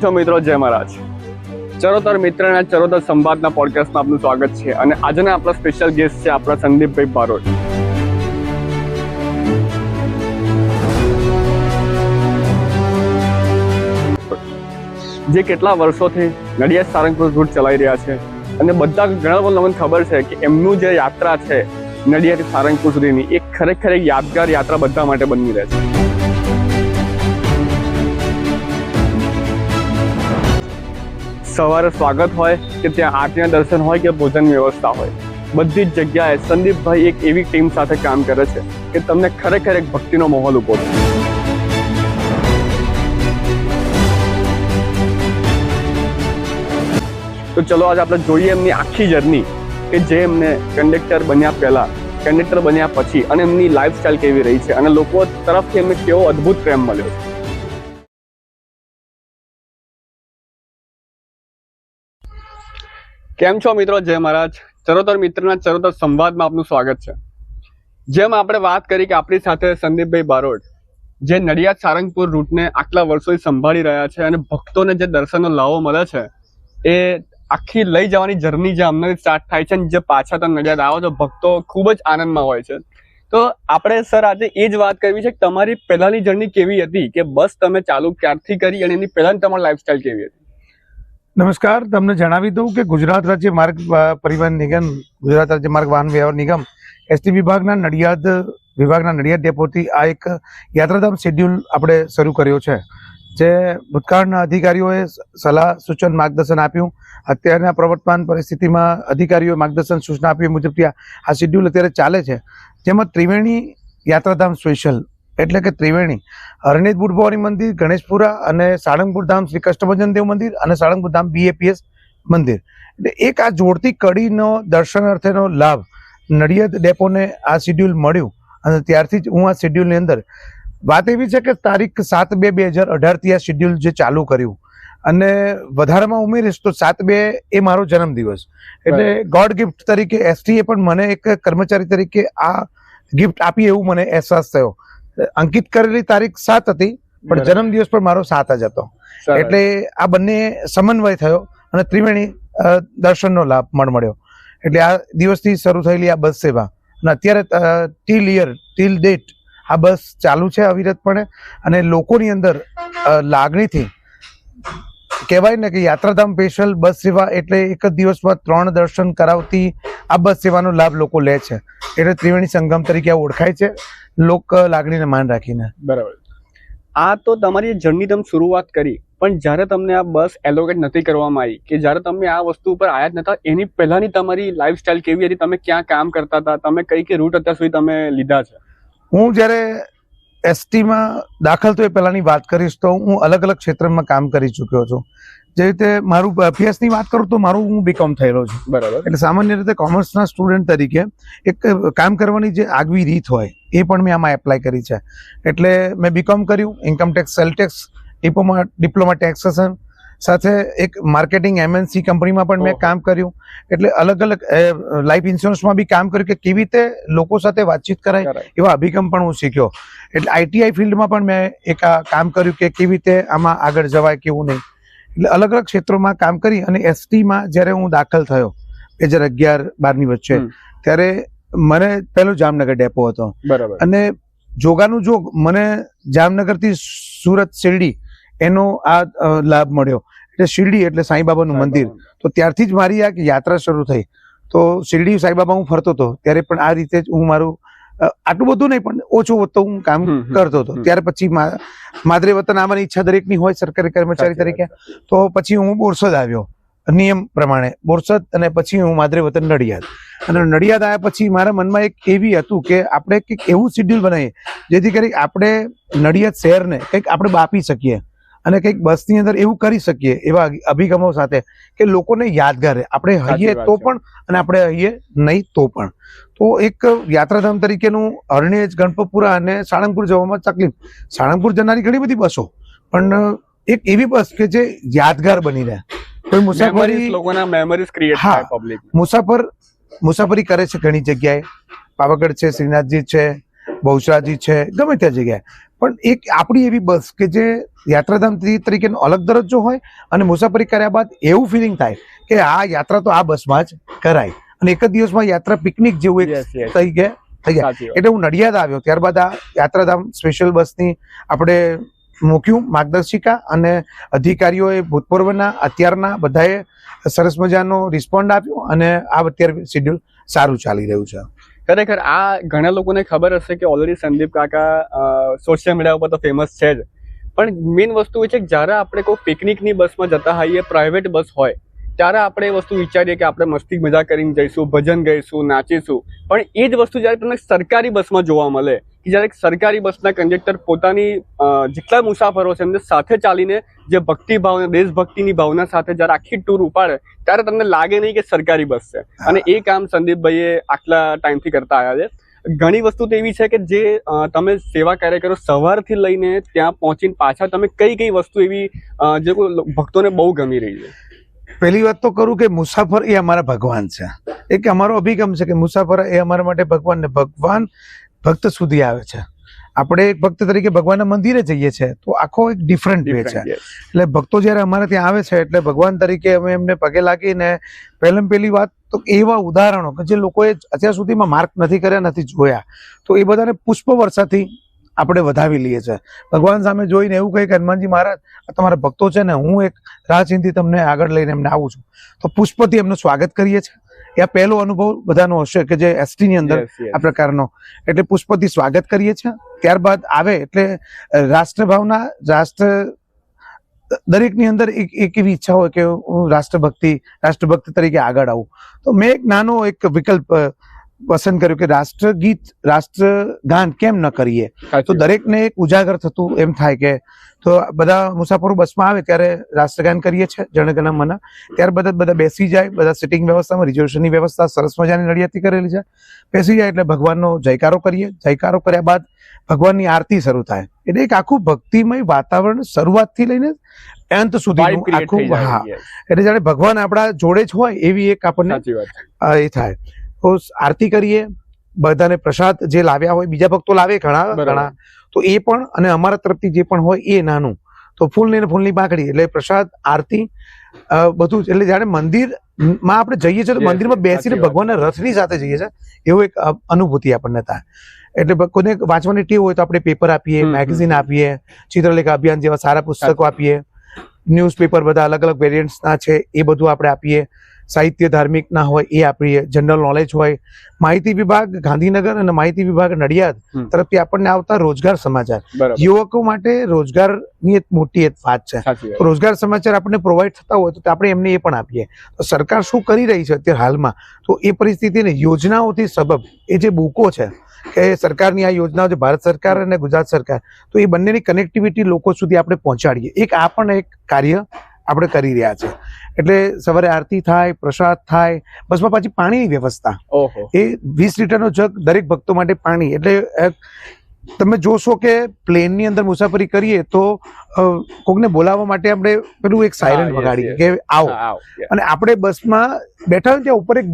મિત્રો જય મહારાજ. ચરોતર મિત્રના ચરોતર સંવાદના પોડકાસ્ટમાં આપનું સ્વાગત છે અને આજના આપણા સ્પેશિયલ ગેસ્ટ છે આપણા સંદીપભાઈ બારોટ. જે કેટલા વર્ષોથી નડિયાદ સારંગપુર રૂટ ચલાવી રહ્યા છે અને બધા ઘણા લોકોને ખબર છે કે એમનું જે યાત્રા છે નડિયાદ સારંગપુર સુધીની એક ખરેખર એક યાદગાર યાત્રા બધા માટે બની રહે છે. સવારે સ્વાગત હોય કે ત્યાં આરતીના દર્શન હોય કે ભોજનની વ્યવસ્થા હોય, બધી જ જગ્યાએ સંદીપભાઈ એક એવી ટીમ સાથે કામ કરે છે કે તમને ખરેખર એક ભક્તિનો માહોલ ઉભો થાય. તો ચલો આજે આપણે જોઈએ એમની આખી જર્ની કે જે એમને કંડક્ટર બન્યા પહેલા, કંડક્ટર બન્યા પછી અને એમની લાઈફસ્ટાઈલ કેવી રહી છે અને લોકો તરફથી એમને કેવો અદ્ભુત પ્રેમ મળ્યો છે. કેમ છો મિત્રો? જય મહારાજ. ચરોતર મિત્રના ચરોતર સંવાદમાં આપનું સ્વાગત છે. જેમ આપણે વાત કરી કે આપણી સાથે સંદીપભાઈ બારોટ જે નડિયાદ સારંગપુર રૂટને આટલા વર્ષોથી સંભાળી રહ્યા છે અને ભક્તોને જે દર્શનનો લાવો મળે છે એ આખી લઈ જવાની જર્ની જે અમને સ્ટાર્ટ થાય છે અને જે પાછા તમે નડિયાદ આવો છો ભક્તો ખૂબ જ આનંદમાં હોય છે. તો આપણે સર આજે એ જ વાત કરવી છે કે તમારી પહેલાની જર્ની કેવી હતી, કે બસ તમે ચાલુ ક્યારથી કરી અને એની પહેલાની તમારી લાઈફસ્ટાઈલ કેવી હતી? નમસ્કાર. તમને જણાવી દઉં કે ગુજરાત રાજ્ય માર્ગ પરિવહન નિગમ, ગુજરાત રાજ્ય માર્ગ વાહન વ્યવહાર નિગમ એસટી વિભાગના નડિયાદ ડેપોથી આ એક યાત્રાધામ શેડ્યુલ આપણે શરૂ કર્યો છે. જે ભૂતકાળના અધિકારીઓએ સલાહ સૂચન માર્ગદર્શન આપ્યું, અત્યારના પ્રવર્તમાન પરિસ્થિતિમાં અધિકારીઓએ માર્ગદર્શન સૂચના આપ્યું મુજબથી આ શેડ્યુલ અત્યારે ચાલે છે. જેમાં ત્રિવેણી યાત્રાધામ સ્પેશિયલ એટલે કે ત્રિવેણી હરણેજ બુડભવાની મંદિર, ગણેશપુરા અને સાળંગપુર ધામ શ્રી કષ્ટભંજન દેવ મંદિર અને સાળંગપુર ધામ BAPS મંદિર, એટલે એક આ જોડતી કડીનો દર્શનાર્થેનો લાભ નડિયાદ ડેપોને આ શેડ્યુલ મળ્યું અને ત્યારથી જ હું આ શેડ્યુલની અંદર વાત એવી છે કે તારીખ 7/2/2018થી આ શેડ્યુલ જે ચાલુ કર્યું અને વધારામાં ઉમેરીશ તો 7/2 એ મારો જન્મદિવસ, એટલે ગોડ ગિફ્ટ તરીકે એસટીએ પણ મને એક કર્મચારી તરીકે આ ગિફ્ટ આપી એવું મને અહેસાસ થયો. અંકિત કરેલી તારીખ 7 હતી પણ જન્મદિવસ પણ મારો 7 જ હતો, એટલે આ બંને સમન્વય થયો અને ત્રિવેણી દર્શનનો લાભ મળ્યો. એટલે આ દિવસથી શરૂ થયેલી આ બસ સેવા અને અત્યારે ટીલ ડેટ આ બસ ચાલુ છે અવિરતપણે અને લોકોની અંદર લાગણીથી કહેવાય ને કે યાત્રાધામ સ્પેશિયલ બસ સેવા એટલે એક જ દિવસમાં 3 દર્શન કરાવતી આ બસ સેવાનો લાભ લોકો લે છે, એટલે ત્રિવેણી સંગમ તરીકે ઓળખાય છે લોક લાગણીને માન રાખીને. બરાબર. આ તો તમારી જર્ની તમે શરૂઆત કરી, પણ જ્યારે તમને આ બસ એલોકેટ નથી કરવામાં આવી, કે જ્યારે તમે આ વસ્તુ ઉપર આયા જ નતા, એની પહેલાની તમારી લાઈફસ્ટાઈલ કેવી હતી? તમે ક્યાં કામ કરતા હતા? તમે કઈ રૂટ અત્યાર સુધી તમે લીધા છે? હું જ્યારે એસટીમાં દાખલ થયો એ પહેલાની વાત કરીશ તો હું અલગ અલગ ક્ષેત્રમાં કામ કરી ચૂક્યો છું. જે રીતે મારું અભ્યાસની વાત કરું તો હું BCom થયેલો છું. બરાબર. એટલે સામાન્ય રીતે કોમર્સના સ્ટુડન્ટ તરીકે એક કામ કરવાની જે આગવી રીત હોય એ પણ મેં આમાં એપ્લાય કરી છે. એટલે મેં BCom કર્યું, income tax, cell tax, diploma taxation, સાથે એક માર્કેટિંગ MNC કંપનીમાં પણ મેં કામ કર્યું. એટલે અલગ અલગ લાઈફ ઇન્સ્યોરન્સમાં બી કામ કર્યું કે કેવી રીતે લોકો સાથે વાતચીત કરાય એવા અભિગમ પણ હું શીખ્યો. એટલે ITI ફિલ્ડમાં પણ મેં એક કામ કર્યું કે કેવી રીતે આમાં આગળ જવાય કેવું નહીં. એટલે અલગ અલગ ક્ષેત્રોમાં કામ કરી અને એસટીમાં જ્યારે હું દાખલ થયો 2011-12ની વચ્ચે, ત્યારે મને પહેલો જામનગર ડેપો હતો. બરાબર. અને જોગાનું જોગ મને જામનગરથી સુરત શિરડી એનો આ લાભ મળ્યો. એટલે શિરડી એટલે સાંઈબાબાનું મંદિર, તો ત્યારથી જ મારી આ યાત્રા શરૂ થઈ. તો શિરડી સાંઈબાબા હું ફરતો હતો ત્યારે પણ આ રીતે જ હું મારું આટલું બધું નહીં પણ ઓછું વધતું હું કામ કરતો હતો. ત્યાર પછી માદરે વતન આવવાની ઈચ્છા દરેકની હોય સરકારી કર્મચારી તરીકે, તો પછી હું બોરસદ આવ્યો નિયમ પ્રમાણે બોરસદ, અને પછી હું માદરે વતન નડિયાદ. અને નડિયાદ આવ્યા પછી મારા મનમાં એક એવી હતું કે આપણે કંઈક એવું શેડ્યુલ બનાવીએ જેથી કરી આપણે નડિયાદ શહેરને કંઈક આપણે બાપી શકીએ અને કંઈક બસની અંદર એવું કરી શકીએ એવા અભિગમો સાથે કે લોકોને યાદગાર રહે. આપણે હઈએ તો પણ અને આપણે હઈએ નહીં તો પણ. તો એક યાત્રાધામ તરીકેનું હરણેજ, ગણપતપુરા અને સાળંગપુર જવામાં તકલીફ. સાળંગપુર જનારી ઘણી બધી બસો, પણ એક એવી બસ કે જે યાદગાર બની રહે. કોઈ મુસાફરી લોકોના મેમરીઝ ક્રિએટ થાય, પબ્લિક મુસાફરી કરે છે ઘણી જગ્યાએ, પાવાગઢ છે, શ્રીનાથજી છે, બહુચરાજી છે, ગમે ત્યાં જગ્યાએ, પણ એક આપણી એવી બસ કે જે યાત્રાધામ તરીકેનો અલગ દરજ્જો હોય અને મુસાફરી કર્યા બાદ એવું ફિલિંગ થાય કે આ યાત્રા તો આ બસમાં જ કરાય અને એક જ દિવસમાં યાત્રા પિકનિક જેવું એક થઈ ગયા. એટલે હું નડિયાદ આવ્યો ત્યારબાદ આ યાત્રાધામ સ્પેશિયલ બસની આપણે મૂક્યું માર્ગદર્શિકા અને અધિકારીઓએ ભૂતપૂર્વના અત્યારના બધાએ સરસ મજાનો રિસ્પોન્ડ આપ્યો અને આ અત્યારે શેડ્યુલ સારું ચાલી રહ્યું છે. ખરેખર આ ઘણા લોકોને ખબર હશે કે ઓલરેડી સંદીપ કાકા સોશિયલ મીડિયા ઉપર તો ફેમસ છે જ, પણ મેઇન વસ્તુ એ છે કે જ્યારે આપણે કોઈ પિકનિકની બસમાં જતા હોઈએ, પ્રાઇવેટ બસ હોય, ત્યારે આપણે એ વસ્તુ વિચારીએ કે આપણે મસ્તી મજા કરીને જઈશું, ભજન ગાઈશું, નાચીશું, પણ એ જ વસ્તુ જ્યારે તમને સરકારી બસમાં જોવા મળે કે જ્યારે સરકારી બસના કંડક્ટર પોતાની જેટલા મુસાફરો છે એમને સાથે ચાલીને જે ભક્તિભાવ અને દેશભક્તિની ભાવના સાથે જ્યારે આખી ટૂર ઉપાડે ત્યારે તમને લાગે નહીં કે સરકારી બસ છે. અને એ કામ સંદીપભાઈએ આટલા ટાઈમથી કરતા આવ્યા છે. ઘણી વસ્તુ તો એવી છે કે જે તમે સેવા કાર્ય કરો સવારથી લઈને ત્યાં પહોંચીને પાછા તમે કઈ વસ્તુ એવી જે ભક્તોને બહુ ગમી રહી છે? પહેલી વાત તો કરું કે મુસાફર એ અમારા ભગવાન છે. એક અમારો અભિગમ છે કે મુસાફર એ અમારા માટે ભગવાન ને ભગવાન ભક્ત સુધી આવે છે. આપણે એક ભક્ત તરીકે ભગવાનના મંદિરે જઈએ છીએ તો આખો એક ડિફરન્ટ વે છે. એટલે ભક્તો જયારે અમારે ત્યાં આવે છે એટલે ભગવાન તરીકે અમે એમને પગે લાગીને પહેલી વાત તો એવા ઉદાહરણો કે જે લોકોએ અત્યાર સુધીમાં માર્ક નથી કર્યા, નથી જોયા, તો એ બધાને પુષ્પ વર્ષાથી આપણે વધાવી લઈએ છીએ. ભગવાન સામે જોઈને એવું કહે કે હનુમાનજી મહારાજ આ તમારા ભક્તો છે ને, હું એક રાહ ચિંતી તમને આગળ લઈને એમને આવું છું, તો પુષ્પથી એમનું સ્વાગત કરીએ છીએ. એ પહેલો અનુભવ બધાનો હશે કે જે એસટી ની અંદર આ પ્રકારનો, એટલે પુષ્પથી સ્વાગત કરીએ છીએ. ત્યારબાદ આવે એટલે રાષ્ટ્રભાવના, દરેકની અંદર એક એવી ઈચ્છા હોય કે હું રાષ્ટ્રભક્ત તરીકે આગળ આવું. તો મેં એક નાનો એક વિકલ્પ પસંદ કર્યું કે રાષ્ટ્રગીત, રાષ્ટ્રગાન કેમ ન કરીએ. તો દરેકને એક ઉજાગર થતું એમ થાય કે તો બધા મુસાફરો બસમાં આવે ત્યારે રાષ્ટ્રગાન કરીએ છીએ જન ગણ મન. ત્યારબાદ બધા બેસી જાય, બધા સિટિંગ વ્યવસ્થામાં રિઝર્વેશનની વ્યવસ્થા સરસ મજાની નડિયાદથી કરેલી છે. બેસી જાય એટલે ભગવાનનો જયકારો કરીએ. જયકારો કર્યા બાદ ભગવાનની આરતી શરૂ થાય. એટલે એક આખું ભક્તિમય વાતાવરણ શરૂઆતથી લઈને અંત સુધીનું આખું. હા, એટલે જાણે ભગવાન આપણા જોડે જ હોય એવી એક આપણને એ થાય. તો આરતી કરીએ, બધાને પ્રસાદ જે લાવ્યા હોય, બીજા ભક્તો લાવે ઘણા, તો એ પણ, અને અમારા તરફથી જે પણ હોય એ નાનું, તો ફૂલની પાંખડી એટલે પ્રસાદ, આરતી બધું. એટલે જાણે મંદિરમાં આપણે જઈએ છીએ તો મંદિરમાં બેસીને ભગવાનના રથની સાથે જઈએ છીએ એવું એક અનુભૂતિ આપણને થાય. એટલે કોઈને વાંચવાની ટેવ હોય તો આપણે પેપર આપીએ, મેગઝીન આપીએ, ચિત્રલેખા અભિયાન જેવા સારા પુસ્તકો આપીએ, ન્યૂઝપેપર બધા અલગ અલગ વેરિયન્ટ્સના છે એ બધું આપણે આપીએ. સાહિત્ય ધાર્મિક ના હોય એ આપીએ, જનરલ નોલેજ હોય. માહિતી વિભાગ ગાંધીનગર અને માહિતી વિભાગ નડિયાદ તરફથી આપણને આવતા રોજગાર સમાચાર, યુવકો માટે રોજગારની એક મોટી એક વાત છે. તો રોજગાર સમાચાર આપણને પ્રોવાઈડ થતા હોય તો આપણે એમને એ પણ આપીએ. તો સરકાર શું કરી રહી છે અત્યારે હાલમાં, તો એ પરિસ્થિતિને યોજનાઓથી સબબ એ જે બુકો છે કે સરકારની આ યોજનાઓ છે, ભારત સરકાર અને ગુજરાત સરકાર, તો એ બંનેની કનેક્ટિવિટી લોકો સુધી આપણે પહોંચાડીએ. આ પણ એક કાર્ય આપણે કરી રહ્યા છે. એટલે સવારે આરતી થાય, પ્રસાદ થાય, બસમાં પાછી પાણીની વ્યવસ્થા, એ 20 લીટરનો જગ દરેક ભક્તો માટે પાણી. એટલે તમે જોશો કે પ્લેનની અંદર મુસાફરી કરીએ તો કોકને બોલાવવા માટે આપણે પેલું એક સાયરન વગાડીએ કે આવો, અને આપણે બસમાં બેઠા હોય ત્યાં ઉપર એક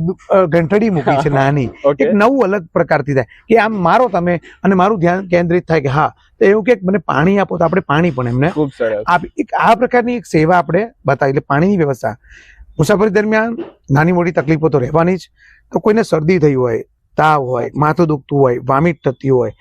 ઘંટડી મૂકી છે નાની, એક નવું અલગ પ્રકારથી થાય કે આમ મારો તમે, અને મારું ધ્યાન કેન્દ્રિત થાય કે હા, તો એવું કે મને પાણી આપો, તો આપણે પાણી પણ એમને આપી. આ પ્રકારની એક સેવા આપણે બતાવી. એટલે પાણીની વ્યવસ્થા મુસાફરી દરમિયાન નાની મોટી તકલીફો તો રહેવાની જ. તો કોઈને શરદી થઈ હોય, તાવ હોય, માથું દુખતું હોય, વોમિટ થતી હોય,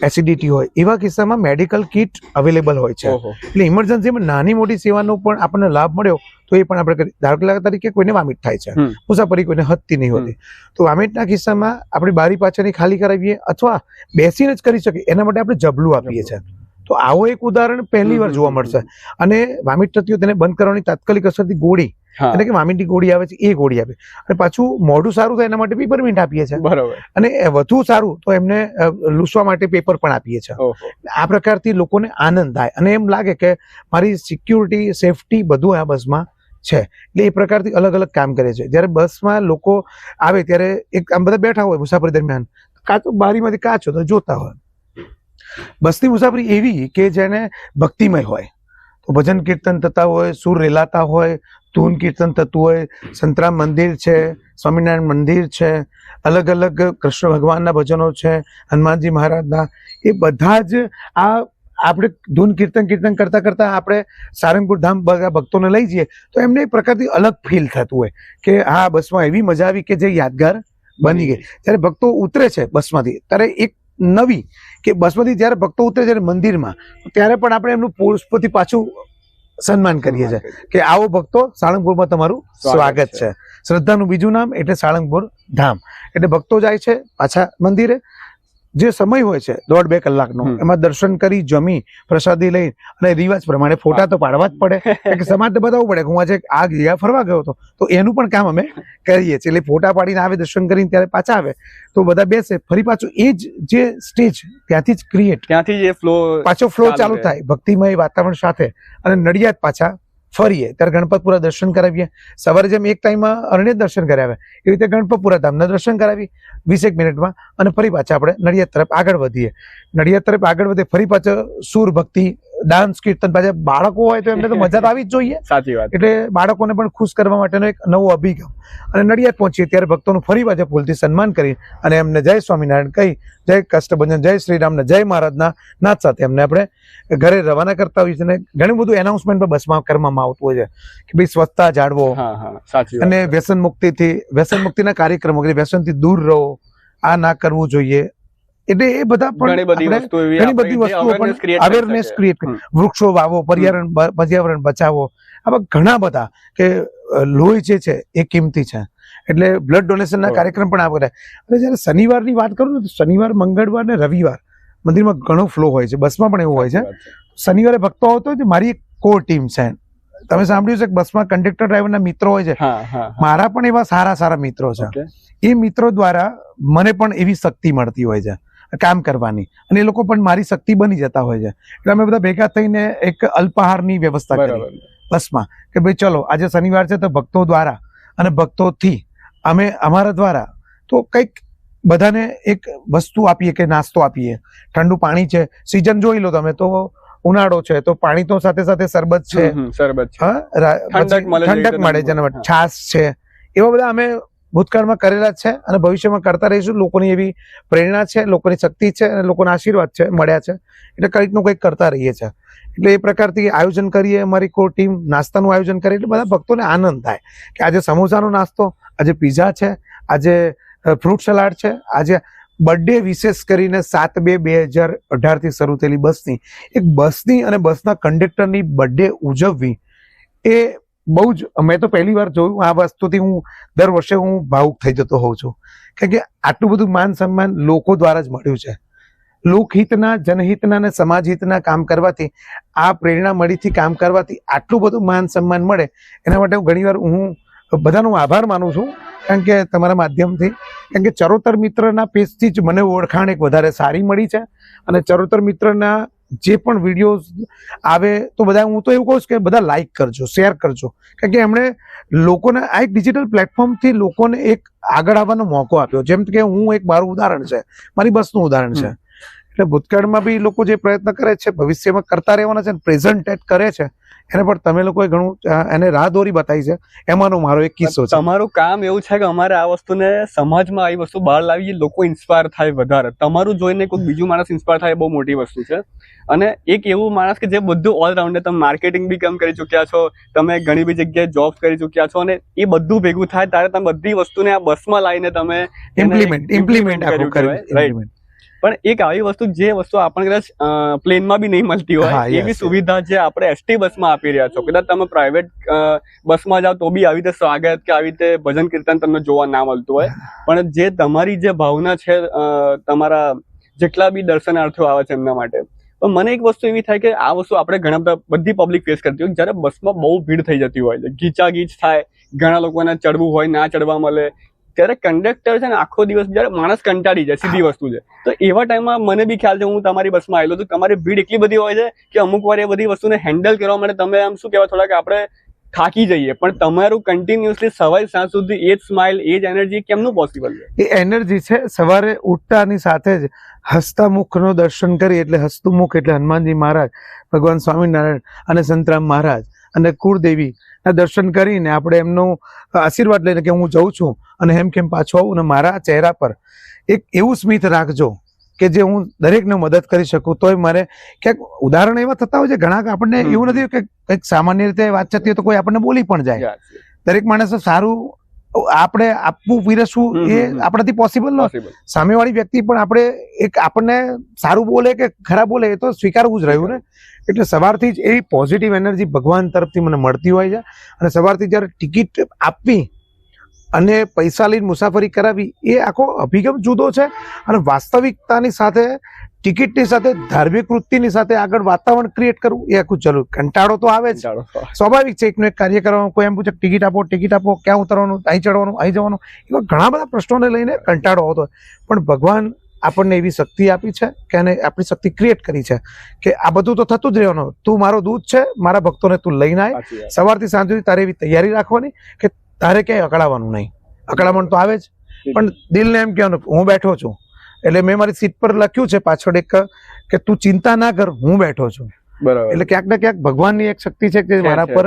એસિડિટી હોય, એવા કિસ્સામાં મેડિકલ કિટ અવેલેબલ હોય છે. એટલે ઇમરજન્સીમાં નાની મોટી સેવાનો પણ આપણને લાભ મળ્યો તો એ પણ આપણે દાખલા તરીકે કોઈને વોમિટ થાય છે, મુસાફરી કોઈને હદતી નહીં હોતી, તો વોમિટના કિસ્સામાં આપણે બારી પાછળની ખાલી કરાવીએ અથવા બેસીને જ કરી શકીએ એના માટે આપણે જબલું આપીએ છીએ. તો આવો એક ઉદાહરણ પહેલી વાર જોવા મળશે. અને વોમિટ થતી હોય તેને બંધ કરવાની તાત્કાલિક અસરથી ગોળી, એટલે કે વોમિટની ગોળી આવે છે એ ગોળી આપે. અને પાછું મોઢું સારું થાય એના માટે પેપરમિન્ટ આપીએ છીએ. બરાબર. અને વધુ સારું તો એમને લૂસવા માટે પેપર પણ આપીએ છીએ. આ પ્રકારથી લોકોને આનંદ થાય અને એમ લાગે કે મારી સિક્યુરિટી, સેફટી બધું આ બસમાં છે. એટલે એ પ્રકારથી અલગ અલગ કામ કરે છે. જ્યારે બસમાં લોકો આવે ત્યારે એક આમ બધા બેઠા હોય મુસાફરી દરમિયાન, કાચો બારીમાંથી કાચો તો જોતા હોય. બસની મુસાફરી એવી કે જેને ભક્તિમય હોય, તો ભજન કીર્તન થતા હોય, સુર રેલાતા હોય, ધૂન કીર્તન થતું હોય, સંતરામ મંદિર છે, સ્વામિનારાયણ મંદિર છે, અલગ અલગ કૃષ્ણ ભગવાનના ભજનો છે, હનુમાનજી મહારાજના, એ બધા જ આ આપણે ધૂન કીર્તન કરતા કરતા આપણે સારંગપુર ધામ ભક્તોને લઈ જઈએ તો એમને એક પ્રકારથી અલગ ફીલ થતું હોય કે હા બસમાં એવી મજા આવી કે જે યાદગાર બની ગઈ. જ્યારે ભક્તો ઉતરે છે બસમાંથી ત્યારે એક નવી કે બસમાંથી જ્યારે ભક્તો ઉતરે છે મંદિરમાં ત્યારે પણ આપણે એમનું પુષ્પથી પાછું સન્માન કરીએ છીએ કે આવો ભક્તો સાળંગપુરમાં તમારું સ્વાગત છે. શ્રદ્ધાનું બીજું નામ એટલે સાળંગપુર ધામ. એટલે ભક્તો જાય છે પાછા મંદિરે, જે સમય હોય છે 1.5-2 કલાકનો, એમાં દર્શન કરી જમી પ્રસાદી લઈ અને રિવાજ પ્રમાણે ફોટા તો પાડવા જ પડે કે સમાજને બતાવવું પડે કે હું આજે આ જગ્યા ફરવા ગયો હતો, તો એનું પણ કામ અમે કરીએ છીએ. એટલે ફોટા પાડીને આવે, દર્શન કરીને ત્યારે પાછા આવે તો બધા બેસે, ફરી પાછું એ જ જે સ્ટેજ ત્યાંથી જ ક્રિએટ, ત્યાંથી જે પાછો ફ્લો ચાલુ થાય ભક્તિમય વાતાવરણ સાથે. અને નડિયાદ પાછા ફરીએ ત્યારે ગણપતપુરા દર્શન કરાવીએ. સવારે જેમ એક ટાઈમમાં અરણ્ય દર્શન કરાવે એવી રીતે ગણપતપુરા ધામના દર્શન કરાવી 20 મિનિટમાં અને ફરી પાછા આપણે નડિયાદ તરફ આગળ વધીએ. નડિયાદ તરફ આગળ વધે ફરી પાછા સુર ભક્તિ ડાન્સ કીર્તન, પાછા બાળકો હોય તો એમને તો મજા તો આવી જ જોઈએ. સાચી વાત. એટલે બાળકોને પણ ખુશ કરવા માટેનો એક નવો અભિગમ. અને નડિયાદ પહોંચીએ ત્યારે ભક્તોનું ફરી પાછા ફૂલથી સન્માન કરી અને એમને જય સ્વામિનારાયણ કહી, જય કષ્ટભંજન, જય શ્રીરામના, જય મહારાજના નાદ સાથે એમને આપણે ઘરે રવાના કરતા હોઈએ છીએ. અને ઘણું બધું એનાઉન્સમેન્ટ પણ બસમાં કરવામાં આવતું હોય છે કે ભાઈ સ્વચ્છતા જાળવો અને વ્યસન મુક્તિના કાર્યક્રમો, વ્યસનથી દૂર રહો, આ ના કરવું જોઈએ. એટલે એ બધા પણ ઘણી બધી વસ્તુઓ પણ અવેરનેસ ક્રિએટ કરી. વૃક્ષો વાવો, પર્યાવરણ બચાવો, આવા ઘણા બધા કે લોહી જે છે એ કિંમતી છે. એટલે બ્લડ ડોનેશનના કાર્યક્રમ પણ આ બધા. અને જયારે શનિવારની વાત કરું ને તો શનિવાર, મંગળવાર ને રવિવાર મંદિરમાં ઘણો ફ્લો હોય છે, બસમાં પણ એવું હોય છે. શનિવારે ભક્તો આવતો હોય, મારી એક કોર ટીમ છે. તમે સાંભળ્યું છે કે બસમાં કંડક્ટર ડ્રાઈવરના મિત્રો હોય છે. મારા પણ એવા સારા મિત્રો છે. એ મિત્રો દ્વારા મને પણ એવી શક્તિ મળતી હોય છે કામ કરવાની, અને એ લોકો પણ મારી શક્તિ બની જતા હોય છે. એટલે અમે બધા ભેગા થઈને એક અલ્પાહારની વ્યવસ્થા કરી બસમાં કે ભાઈ ચલો આજે શનિવાર છે તો ભક્તો દ્વારા અને ભક્તોથી અમે અમારા દ્વારા તો કંઈક બધાને એક વસ્તુ આપીએ કે નાસ્તો આપીએ. ઠંડુ પાણી છે, સિઝન જોઈ લો તમે તો ઉનાળો છે તો પાણી તો સાથે સાથે શરબત છે, ઠંડક મળે છે, છાશ છે, એવા બધા અમે ભૂતકાળમાં કરેલા છે અને ભવિષ્યમાં કરતા રહીશું. લોકોની એવી પ્રેરણા છે, લોકોની શક્તિ છે અને લોકોના આશીર્વાદ છે મળ્યા છે, એટલે કંઈક નું કંઈક કરતા રહીએ છીએ. એટલે એ પ્રકારથી આયોજન કરીએ. અમારી કોર ટીમ નાસ્તાનું આયોજન કરે એટલે બધા ભક્તોને આનંદ થાય કે આજે સમોસાનો નાસ્તો, આજે પીઝા છે, આજે ફ્રૂટ સલાડ છે, આજે બર્થડે વિશેષ કરીને 7/2/2018 થી શરૂ થયેલી બસની અને બસના કંડક્ટરની બર્થડે ઉજવવી એ બહુ જ, મેં તો પહેલી વાર જોયું આ વસ્તુથી. હું દર વર્ષે હું ભાવુક થઈ જતો હોઉં છું કારણ કે આટલું બધું માન સન્માન લોકો દ્વારા જ મળ્યું છે. લોકહિતના, જનહિતના અને સમાજહિતના કામ કરવાથી, આ પ્રેરણા મળીથી કામ કરવાથી આટલું બધું માન સન્માન મળે. એના માટે ઘણીવાર હું બધાનો આભાર માનું છું કારણ કે તમારા માધ્યમથી, કારણ કે ચરોતર મિત્રના પેજથી જ મને ઓળખાણ એક વધારે સારી મળી છે. અને ચરોતર મિત્રના જે પણ વિડીયો આવે તો બધા, હું તો એવું કહું છું કે બધા લાઈક કરજો, શેર કરજો, કારણ કે એમણે લોકોને આ એક ડિજિટલ પ્લેટફોર્મથી લોકોને એક આગળ આવવાનો મોકો આપ્યો. જેમ કે હું એક મારું ઉદાહરણ છે, મારી બસનું ઉદાહરણ છે. એટલે ભૂતકાળમાં બી લોકો જે પ્રયત્ન કરે છે, ભવિષ્યમાં કરતા રહેવાના છે, પ્રેઝન્ટેટ કરે છે, એને પણ તમે લોકોએ ઘણું એને રાહદોરી બતાવી છે. એમાંનો મારો એક કિસ્સો છે. તમારું કામ એવું છે કે અમારે આ વસ્તુને સમાજમાં આવી વસ્તુ બહાર લાવી, લોકો ઇન્સ્પાયર થાય વધારે. તમારું જોઈને કોઈ બીજું માણસ ઇન્સ્પાયર થાય એ બહુ મોટી વસ્તુ છે. અને એક એવું માણસ કે જે બધું ઓલરાઉન્ડર, તમે માર્કેટિંગ બી કામ કરી ચુક્યા છો, તમે ઘણી બધી જગ્યાએ જોબ કરી ચુક્યા છો, અને એ બધું ભેગું થાય ત્યારે તમે બધી વસ્તુને આ બસમાં લાવીને તમે ઇમ્પ્લિમેન્ટ કર્યું. પણ એક આવી વસ્તુ, જે વસ્તુ આપણને કદાચ પ્લેનમાં બી નહીં મળતી હોય, એવી સુવિધા જે આપણે એસટી બસમાં આપી રહ્યા છો. કદાચ તમે પ્રાઇવેટ બસમાં જાઓ તો બી આવી રીતે સ્વાગત કે આવી રીતે ભજન કીર્તન તમને જોવા ના મળતું હોય. પણ જે તમારી જે ભાવના છે, તમારા જેટલા બી દર્શનાર્થીઓ આવે છે એમના માટે, પણ મને એક વસ્તુ એવી થાય કે આ વસ્તુ આપણે ઘણા બધી પબ્લિક ફેસ કરતી હોય. જયારે બસમાં બહુ ભીડ થઈ જતી હોય છે, ગીચાગીચ થાય, ઘણા લોકોને ચડવું હોય, ના ચડવા મળે, ત્યારે કંડક્ટર છે ને આખો દિવસ જયારે માણસ કંટાળી જાય, સીધી વસ્તુ છે. તો એવા ટાઈમમાં મને બી ખ્યાલ છે, હું તમારી બસમાં આવેલો તો તમારી ભીડ એટલી બધી હોય છે કે અમુક વાર એ બધી વસ્તુને હેન્ડલ કરવા માટે તમે આમ શું કહેવાય, થોડા કે આપણે થાકી જઈએ, પણ તમારું કન્ટિન્યુઅસલી સવારે સાંજ સુધી એ જ સ્માઇલ, એ જ એનર્જી કેમનું પોસિબલ છે? એ એનર્જી છે સવારે ઉઠતાની સાથે જ હસતા મુખનો દર્શન કરી, એટલે હસતું મુખ એટલે હનુમાનજી મહારાજ, ભગવાન સ્વામિનારાયણ અને સંતરામ મહારાજ અને કુળદેવી ના દર્શન કરીને આપણે એમનો આશીર્વાદ લઈને કે હું જઉં છું અને કેમ પાછો આવું, અને મારા ચહેરા પર એક એવું સ્મિત રાખજો કે જે હું દરેકને મદદ કરી શકું, તોય મારે ક્યાંક ઉદાહરણ એવા થતા હોય છે ઘણા કે આપણને એવું નથી કે કંઈક સામાન્ય રીતે વાત થતી હોય તો કોઈ આપણને બોલી પણ જાય. દરેક માણસ સારું આપણે આપવું પીરસવું એ આપણાથી પોસિબલ ન હોય. સામેવાળી વ્યક્તિ પણ આપણે આપણને સારું બોલે કે ખરાબ બોલે એ તો સ્વીકારવું જ રહ્યું ને. એટલે સવારથી જ એવી પોઝિટિવ એનર્જી ભગવાન તરફથી મને મળતી હોય છે. અને સવારથી જ્યારે ટિકિટ આપવી અને પૈસા લઈને મુસાફરી કરાવી એ આખો અભિગમ જુદો છે. અને વાસ્તવિકતાની સાથે ટિકિટની સાથે ધાર્મિક વૃત્તિની સાથે આગળ વાતાવરણ ક્રિએટ કરવું એ આખું જરૂર. કંટાળો તો આવે જ, સ્વાભાવિક છે. એકનું એક કાર્ય કરવામાં કોઈ એમ પૂછે ટિકિટ આપો, ક્યાં ઉતરવાનું, અહીં ચડવાનું, અહીં જવાનું, એવા ઘણા બધા પ્રશ્નોને લઈને કંટાળો આવતો હોય. પણ ભગવાન આપણને એવી શક્તિ આપી છે કે એને આપણી શક્તિ ક્રિએટ કરી છે કે આ બધું તો થતું જ રહેવાનું. તું મારો દૂત છે, મારા ભક્તોને તું લઈને આય. સવારથી સાંજ સુધી તારે એવી તૈયારી રાખવાની કે તારે ક્યાંય અકળાવાનું નહીં. અકળામણ તો આવે જ, પણ દિલને એમ કહેવાનું હું બેઠો છું. એટલે મેં મારી સીટ પર લખ્યું છે પાછળ એક કે તું ચિંતા ના કર, હું બેઠો છું. એટલે ક્યાંક ને ક્યાંક ભગવાનની એક શક્તિ છે કે મારા પર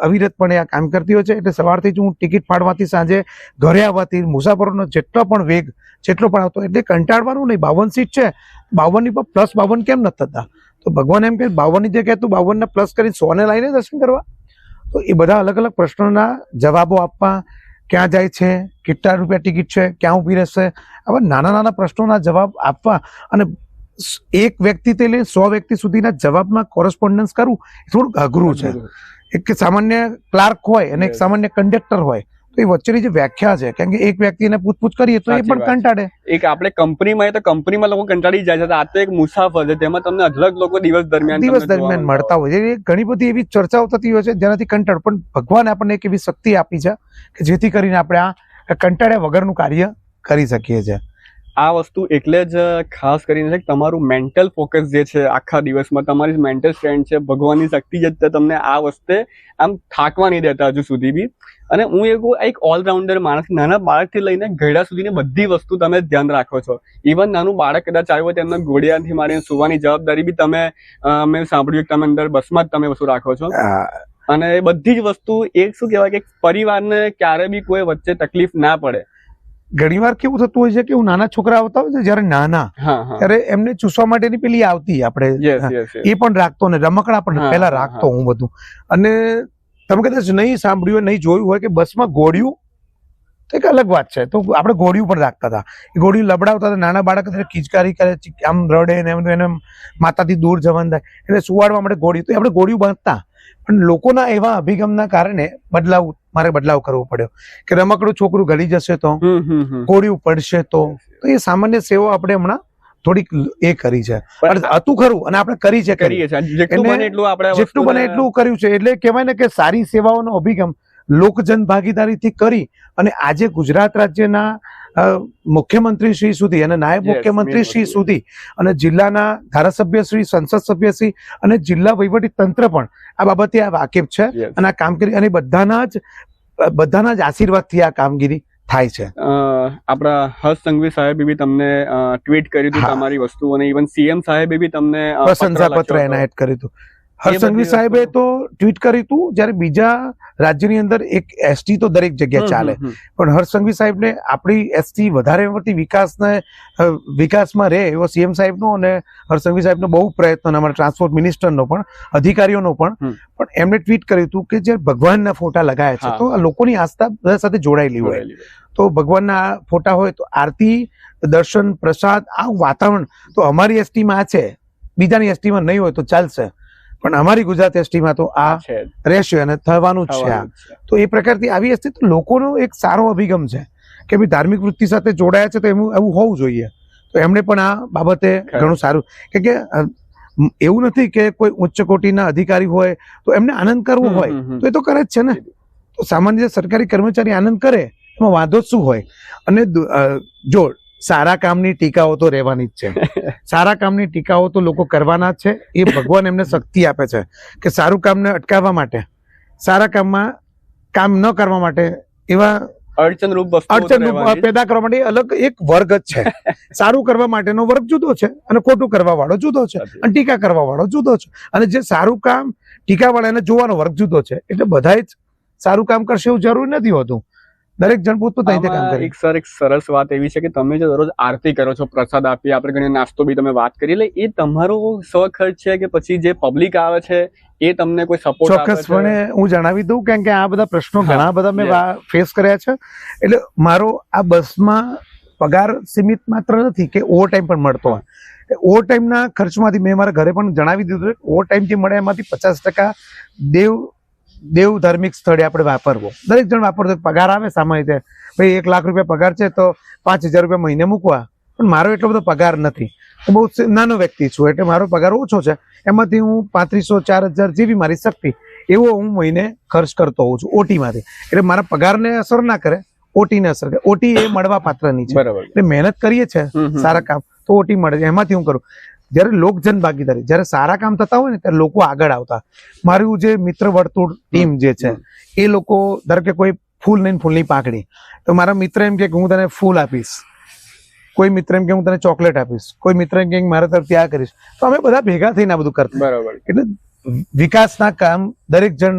અવિરતપણે આ કામ કરતી હોય છે. એટલે સવારથી જ હું ટિકિટ ફાડવાથી સાંજે ઘરે આવવાથી મુસાફરોનો જેટલો પણ વેગ જેટલો પણ આવતો, એટલે કંટાળવાનું નહીં. 52 સીટ છે, 52 ની પર +52 કેમ નથી થતા? તો ભગવાન એમ કે 52 ની જગ્યાએ તું 52 ને પ્લસ કરી 100 ને લઈને દર્શન કરવા. તો એ બધા અલગ અલગ પ્રશ્નોના જવાબો આપવા, ક્યાં જાય છે, કેટલા રૂપિયા ટિકિટ છે, ક્યાં ઉભી રહેશે, આવા નાના નાના પ્રશ્નોના જવાબ આપવા અને એક વ્યક્તિથી લઈને 100 વ્યક્તિ સુધીના જવાબમાં કોરસ્પોન્ડન્સ કરવું એ થોડુંક અઘરું છે. એક સામાન્ય ક્લાર્ક હોય અને એક સામાન્ય કંડક્ટર હોય તો એ વચ્ચેની જે વ્યાખ્યા છે, કારણ કે એક વ્યક્તિને પૂછપૂછ કરીએ તો એ પણ કંટાળે. એક આપણે કંપનીમાં તો કંપનીમાં લોકો કંટાળી જાય છે, આ તો એક મુસાફર છે, તેમાં તમને અલગ લોકો દિવસ દરમિયાન મળતા હોય છે. ઘણી બધી એવી ચર્ચાઓ થતી હોય છે જેનાથી કંટાળ, પણ ભગવાન આપણને એક એવી શક્તિ આપી છે કે જેથી કરીને આપણે આ કંટાળ્યા વગરનું કાર્ય કરી શકીએ છીએ. આ વસ્તુ એટલે જ ખાસ કરીને છે કે તમારું મેન્ટલ ફોકસ જે છે આખા દિવસમાં, તમારી મેન્ટલ સ્ટ્રેન્થ છે, ભગવાનની શક્તિ જ તમને આ વસ્તે આમ થાકવા નહીં દેતા હજુ સુધી બી. અને હું એક ઓલરાઉન્ડર માણસ, નાના બાળકથી લઈને ઘરડા સુધીની બધી વસ્તુ તમે ધ્યાન રાખો છો. ઇવન નાનું બાળક કદાચ આવ્યું હોય તેમને ઘોડિયાથી મારીને સુવાની જવાબદારી બી તમે, મેં સાંભળ્યું કે તમે અંદર બસમાં જ તમે વસ્તુ રાખો છો. અને એ બધી જ વસ્તુ એક શું કહેવાય કે પરિવારને ક્યારે બી કોઈ વચ્ચે તકલીફ ના પડે. ઘણીવાર કેવું થતું હોય છે કે નાના છોકરા આવતા હોય છે જયારે નાના, ત્યારે એમને ચૂસવા માટેની પેલી આવતી આપણે એ પણ રાખતો ને રમકડા પણ પેલા રાખતો હું બધું. અને તમે કદાચ નહીં સાંભળ્યું નહીં જોયું હોય કે બસમાં ઘોડિયું તો એક અલગ વાત છે, તો આપણે ઘોડિયું પણ રાખતા હતા. એ ઘોડિયું લબડાવતા હતા, નાના બાળક ખીચકારી કરે, આમ રડે ને એને માતાથી દૂર જવાનું થાય એટલે સુવાડવા માટે ઘોડિયું, તો આપણે ઘોડિયું બાંધતા. પણ લોકોના એવા અભિગમના કારણે મારે બદલાવ કરવો પડ્યો કે રમકડું છોકરું ગળી જશે તો, ઘોડિયું પડશે તો એ સામાન્ય સેવા આપણે હમણાં થોડીક એ કરી છે. હતું ખરું અને આપણે કરી છે, જેટલું બને એટલું કર્યું છે. એટલે કહેવાય ને કે સારી સેવાઓનો અભિગમ લોકજન ભાગીદારીથી કરી અને આજે ગુજરાત રાજ્યના મુખ્યમંત્રી શ્રી સુધી અને નાયબ મુખ્યમંત્રી શ્રી સુધી અને જિલ્લાના ધારાસભ્ય શ્રી, સંસદ સભ્ય શ્રી અને જિલ્લા વહીવટી તંત્ર પણ આ બાબતે આ વાકેફ છે અને આ કામગીરી અને બધાના જ આશીર્વાદથી આ કામગીરી થાય છે. આપણા હર્ષ સંઘવી સાહેબે બી તમને ટ્વીટ કર્યું હતું તમારી વસ્તુ, અને ઇવન સીએમ સાહેબે બી તમને પ્રશંસા પત્ર એનાયત કર્યું હતું. હર્ષ સંઘવી સાહેબે તો ટ્વીટ કર્યું હતું જ્યારે બીજા રાજ્યની અંદર એક એસટી તો દરેક જગ્યાએ ચાલે, પણ હર્ષ સંઘવી સાહેબને આપણી એસટી વધારે પડતી વિકાસમાં રહે એવો સીએમ સાહેબનો અને હર્ષ સંઘવી સાહેબનો બહુ પ્રયત્ન, અમારા ટ્રાન્સપોર્ટ મિનિસ્ટરનો પણ, અધિકારીઓનો પણ એમણે ટ્વીટ કર્યું હતું કે જે ભગવાનના ફોટા લગાયા છે તો લોકોની આસ્થા બધા સાથે જોડાયેલી હોય, તો ભગવાનના ફોટા હોય તો આરતી, દર્શન, પ્રસાદ, આ વાતાવરણ તો અમારી એસટીમાં આ છે, બીજાની એસટીમાં નહીં હોય તો ચાલશે, પણ અમારી ગુજરાત એસટીમાં તો આ રહેશે અને થવાનું જ છે. તો એ પ્રકારથી આવી એસટી તો લોકોનો એક સારો અભિગમ છે કે ભાઈ ધાર્મિક વૃત્તિ સાથે જોડાયા છે તો એવું હોવું જોઈએ. તો એમણે પણ આ બાબતે ઘણું સારું, કે એવું નથી કે કોઈ ઉચ્ચ કોટીના અધિકારી હોય તો એમને આનંદ કરવો હોય તો એ તો કરે જ છે ને. તો સામાન્ય સરકારી કર્મચારી આનંદ કરે એમાં વાંધો શું હોય? અને જો સારા કામની ટીકાઓ તો રહેવાની જ છે, સારા કામની ટીકાઓ તો લોકો કરવાના જ છે. એ ભગવાન એમને શક્તિ આપે છે કે સારું કામને અટકાવવા માટે, સારા કામમાં કામ ન કરવા માટે એવા અડચણરૂપ પેદા કરવા માટે અલગ એક વર્ગ જ છે. સારું કરવા માટેનો વર્ગ જુદો છે અને ખોટું કરવા વાળો જુદો છે અને ટીકા કરવા વાળો જુદો છે, અને જે સારું કામ ટીકા વાળા એને જોવાનો વર્ગ જુદો છે. એટલે બધા જ સારું કામ કરશે એવું જરૂરી નથી હોતું. દરેક જણ પોતપોતાની રીતે કામ કરે. એક સર એક સરસ વાત એવી છે કે તમે જે દરરોજ આરતી કરો છો, પ્રસાદ આપી, આપણે ઘણી નાસ્તો બી તમે વાત કરી, એટલે એ તમારો સ્વખર્ચ છે કે પછી જે પબ્લિક આવે છે એ તમને કોઈ સપોર્ટ આપે છે? ચોક્કસપણે હું જણાવી દઉં, કારણ કે આ બધા પ્રશ્નો ઘણા બધા મેં ફેસ કર્યા છે. એટલે મારો આ બસમાં પગાર સીમિત માત્ર નથી કે ઓવર ટાઈમ પણ મળતો હોય. ઓવર ટાઈમના ખર્ચમાંથી મેં મારા ઘરે પણ જણાવી દીધું છે, ઓવર ટાઈમ જે મળે એમાંથી 50% દેવ ધાર્મિક સ્થળે આપણે વાપરવો. દરેક જણ વાપરતો. પગાર આવે સામાન્ય રીતે, ભાઈ 1 લાખ રૂપિયા પગાર છે તો 5,000 રૂપિયા મહિને મૂકવા, પણ મારો એટલો બધો પગાર નથી. હું બહુ નાનો વ્યક્તિ છું, એટલે મારો પગાર ઓછો છે. એમાંથી હું 3,500 4,000 જેવી મારી શક્તિ એવો હું મહિને ખર્ચ કરતો હોઉં છું ઓટીમાંથી. એટલે મારા પગારને અસર ના કરે, ઓટીને અસર કરે. ઓટી એ મળવા પાત્રની છે. એટલે મહેનત કરીએ છીએ સારા કામ તો ઓટી મળે છે, એમાંથી હું કરું. જયારે લોકજન ભાગીદારી, જયારે સારા કામ થતા હોય ને ત્યારે લોકો આગળ આવતા. મારું જે મિત્ર વર્તુળ ટીમ જે છે એ લોકો, ધારો કે કોઈ ફૂલ નહીં, ફૂલની પાંખડી, તો મારા મિત્ર એમ કે હું તને ફૂલ આપીશ, કોઈ મિત્ર એમ કે હું તને ચોકલેટ આપીશ, કોઈ મિત્ર એમ કે મારા તરફથી આ કરીશ, તો અમે બધા ભેગા થઈને આ બધું કરતા. બરાબર. એટલે વિકાસના કામ દરેક જણ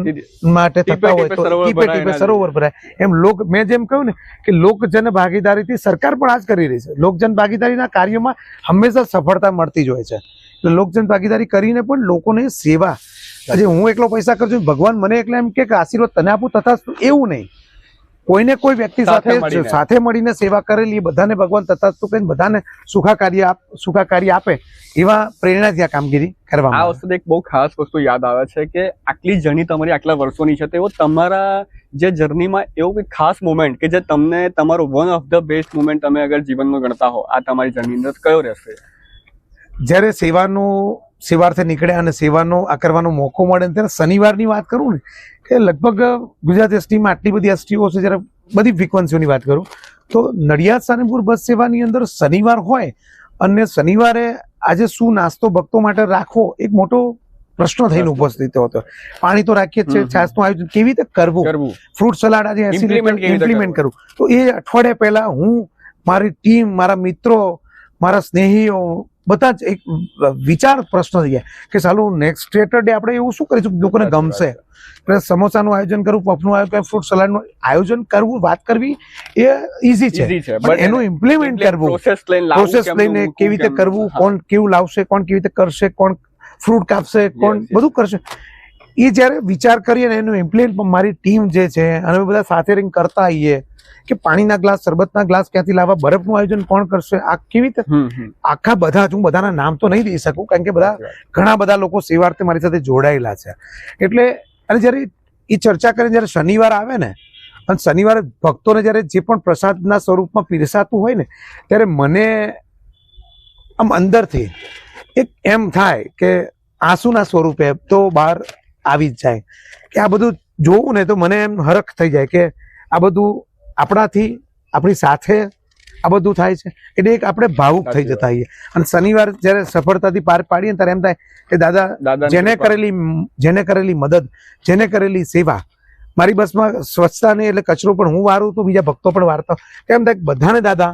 માટે થતા હોય તો ટીપે ટીપે સરોવર ભરાય. એમ મેં જેમ કહ્યું ને કે લોકજન ભાગીદારીથી સરકાર પણ આ જ કરી રહી છે. લોકજન ભાગીદારીના કાર્યોમાં હંમેશા સફળતા મળતી જ હોય છે. એટલે લોકજન ભાગીદારી કરીને પણ લોકોને સેવા, આજે હું એકલો પૈસા કરું છું, ભગવાન મને એકલા એમ કે આશીર્વાદ તને આપું તથા એવું નહીં, કોઈને કોઈ વ્યક્તિ સાથે મળીને સેવા કરેલી બધાને ભગવાન તથાસ્તુ કહીને બધાને સુખાકારી આપે એવા પ્રેરણાથી આ કામગીરી કરવામાં. આ વસ્તુ એક બહુ ખાસ વસ્તુ યાદ આવે છે કે આટલી જર્ની તમારી આટલા વર્ષોની છે, તેવો તમારા જે જર્નીમાં એવો કોઈ ખાસ મોમેન્ટ કે જે તમને તમારો one of the best moment તમે અગર જીવનમાં ગણતા હો આ તમારી જર્ની અંદર કયો રહેશે? જ્યારે સેવાર્થે નીકળ્યા અને સેવાનો આ કરવાનો મોકો મળે ત્યારે શનિવારની વાત કરું ને કે લગભગ ગુજરાત એસટીમાં આટલી બધી એસટીઓ છે, જ્યારે બધી ફ્રીક્વન્સીઓની વાત કરું તો નડિયાદ સારંગપુર બસ સેવાની અંદર શનિવાર હોય અને શનિવારે આજે શું નાસ્તો ભક્તો માટે રાખવો એક મોટો પ્રશ્ન થઈને ઉપસ્થિત હતો. પાણી તો રાખીએ જ છે, છાસનું આયોજન કેવી રીતે કરવું, ફ્રૂટ સલાડ આજે ઇમ્પ્લિમેન્ટ કરવું. તો એ અઠવાડિયા પહેલા હું, મારી ટીમ, મારા મિત્રો, મારા સ્નેહીઓ બધા જ એક વિચાર પ્રશ્ન થઈ ગયા કે ચાલો નેક્સ્ટ સેટરડે આપણે એવું શું કરીશું લોકોને ગમશે. સમોસાનું આયોજન કરવું, પફનું આયોજન, ફ્રૂટ સલાડનું આયોજન કરવું, વાત કરવી એ ઈઝી છે, પણ એનું ઇમ્પ્લિમેન્ટ કરવું, પ્રોસેસ લઈને કેવી રીતે કરવું, કોણ કેવું લાવશે, કોણ કેવી રીતે કરશે, કોણ ફ્રૂટ કાપશે, કોણ બધું કરશે, એ જયારે વિચાર કરીએ ને એનું ઇમ્પ્લિમેન્ટ મારી ટીમ જે છે અને બધા સાથે રહીને કરતા આવીએ કે પાણીના ગ્લાસ, શરબતના ગ્લાસ ક્યાંથી લાવવા, બરફનું આયોજન કોણ કરશે, આ કેવી રીતે આખા બધા, હું બધાના નામ તો નહીં દઈ શકું કારણ કે ઘણા બધા લોકો સેવાર્થે મારી સાથે જોડાયેલા છે. એટલે અને જયારે એ ચર્ચા કરીને જયારે શનિવાર આવે ને અને શનિવારે ભક્તોને જયારે જે પણ પ્રસાદના સ્વરૂપમાં પીરસાતું હોય ને ત્યારે મને આમ અંદરથી એક એમ થાય કે આંસુના સ્વરૂપે તો બહાર આવી જ જાય કે આ બધું જોવું ને તો મને એમ હરખ થઈ જાય કે આ બધું આપણાથી, આપણી સાથે આ બધું થાય છે. એટલે એક આપણે ભાવુક થઈ જતા હોઈએ. અને શનિવાર જયારે સફળતાથી પાર પાડીએ ત્યારે એમ થાય કે દાદા જેને કરેલી મદદ, જેને કરેલી સેવા, મારી બસમાં સ્વચ્છતા નહીં એટલે કચરો પણ હું વારું તો બીજા ભક્તો પણ વારતા, એમ થાય બધાને દાદા